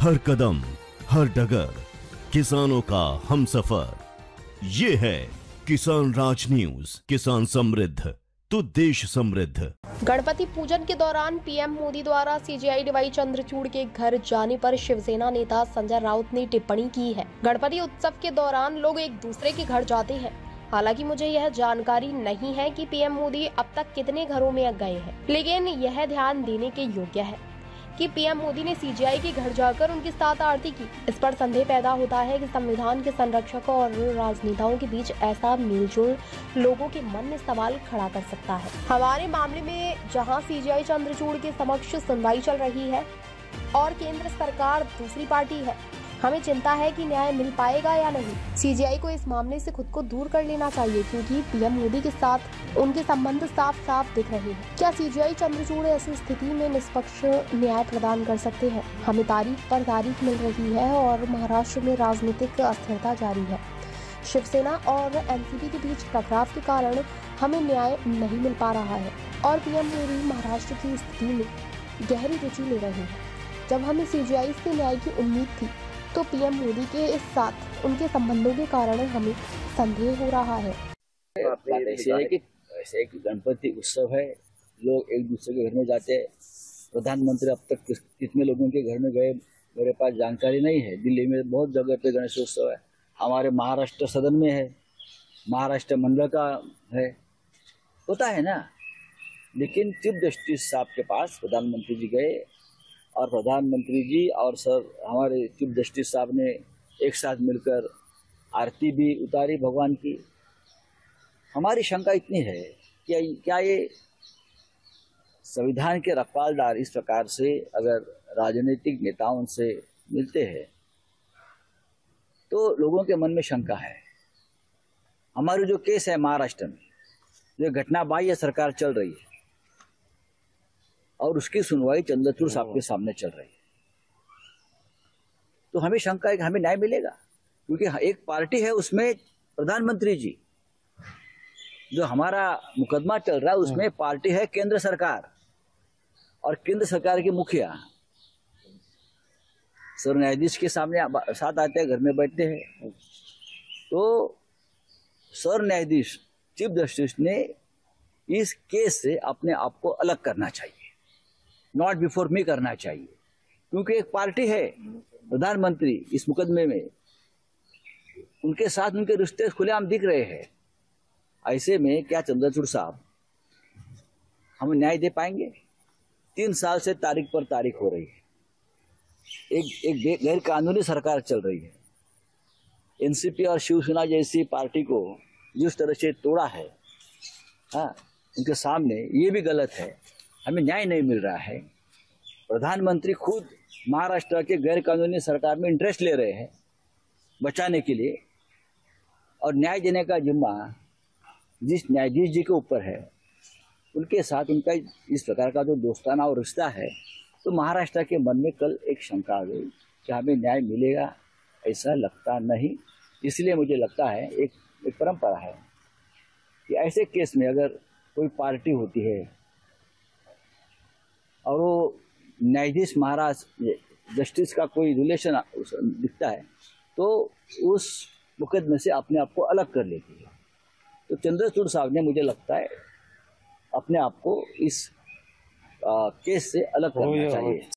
हर कदम हर डगर किसानों का हमसफर। ये है किसान राज न्यूज। किसान समृद्ध तो देश समृद्ध। गणपति पूजन के दौरान पीएम मोदी द्वारा सीजेआई डीवाई चंद्रचूड़ के घर जाने पर शिवसेना नेता संजय राउत ने टिप्पणी की है। गणपति उत्सव के दौरान लोग एक दूसरे के घर जाते हैं। हालांकि मुझे यह जानकारी नहीं है कि पीएम मोदी अब तक कितने घरों में गए हैं, लेकिन यह ध्यान देने के योग्य है कि पीएम मोदी ने सीजेआई के घर जाकर उनके साथ आरती की। इस पर संदेह पैदा होता है कि संविधान के संरक्षक और राजनेताओं के बीच ऐसा मेलजोल लोगों के मन में सवाल खड़ा कर सकता है। हमारे मामले में जहां सीजेआई चंद्रचूड़ के समक्ष सुनवाई चल रही है और केंद्र सरकार दूसरी पार्टी है, हमें चिंता है कि न्याय मिल पाएगा या नहीं। सीजेआई को इस मामले से खुद को दूर कर लेना चाहिए, क्योंकि पीएम मोदी के साथ उनके संबंध साफ साफ दिख रहे हैं। क्या सीजेआई चंद्रचूड़ ऐसी स्थिति में निष्पक्ष न्याय प्रदान कर सकते हैं? हमें तारीख पर तारीख मिल रही है और महाराष्ट्र में राजनीतिक अस्थिरता जारी है। शिवसेना और एनसीपी के बीच टकराव के कारण हमें न्याय नहीं मिल पा रहा है और पीएम मोदी महाराष्ट्र की स्थिति में गहरी रुचि ले रहे हैं। जब हमें सीजेआई से न्याय की उम्मीद थी, तो पीएम मोदी के इस साथ उनके संबंधों के कारण हमें संदेह हो रहा है। ऐसे एक गणपति उत्सव है, लोग एक दूसरे के घर में जाते हैं। प्रधानमंत्री अब तक कितने लोगों के घर में गए मेरे पास जानकारी नहीं है। दिल्ली में बहुत जगह पे गणेश उत्सव है, हमारे महाराष्ट्र सदन में है, महाराष्ट्र मंडल का है, होता है ना। लेकिन चीफ जस्टिस साहब के पास प्रधानमंत्री जी गए और प्रधानमंत्री जी और सर हमारे चीफ जस्टिस साहब ने एक साथ मिलकर आरती भी उतारी भगवान की। हमारी शंका इतनी है कि क्या ये संविधान के रखवालदार इस प्रकार से अगर राजनीतिक नेताओं से मिलते हैं तो लोगों के मन में शंका है। हमारी जो केस है महाराष्ट्र में, जो घटना बाह्य सरकार चल रही है और उसकी सुनवाई चंद्रचूड़ साहब के सामने चल रही है, तो हमें शंका है कि हमें न्याय मिलेगा। क्योंकि एक पार्टी है उसमें प्रधानमंत्री जी, जो हमारा मुकदमा चल रहा है उसमें पार्टी है केंद्र सरकार और केंद्र सरकार के मुखिया सर न्यायाधीश के सामने साथ आते हैं, घर में बैठते हैं। तो सर न्यायाधीश चीफ जस्टिस ने इस केस से अपने आप को अलग करना चाहिए, नॉट बिफोर मी करना चाहिए। क्योंकि एक पार्टी है प्रधानमंत्री इस मुकदमे में, उनके साथ उनके रिश्ते खुलेआम दिख रहे हैं। ऐसे में क्या चंद्रचूड़ साहब हमें न्याय दे पाएंगे? 3 साल से तारीख पर तारीख हो रही है, एक गैर कानूनी सरकार चल रही है। एनसीपी और शिवसेना जैसी पार्टी को जिस तरह से तोड़ा है, हाँ, उनके सामने ये भी गलत है। हमें न्याय नहीं मिल रहा है। प्रधानमंत्री खुद महाराष्ट्र के गैर कानूनी सरकार में इंटरेस्ट ले रहे हैं बचाने के लिए, और न्याय देने का जिम्मा जिस न्यायाधीश जी के ऊपर है, उनके साथ उनका इस प्रकार का जो दोस्ताना और रिश्ता है, तो महाराष्ट्र के मन में कल एक शंका आ गई कि हमें न्याय मिलेगा। ऐसा लगता नहीं। इसलिए मुझे लगता है एक परंपरा है कि ऐसे केस में अगर कोई पार्टी होती है और वो न्यायाधीश महाराज जस्टिस का कोई रिलेशन दिखता है, तो उस मुकदमे से अपने आप को अलग कर लेती है। तो चंद्रचूड़ साहब ने, मुझे लगता है, अपने आप को इस केस से अलग करना चाहिए।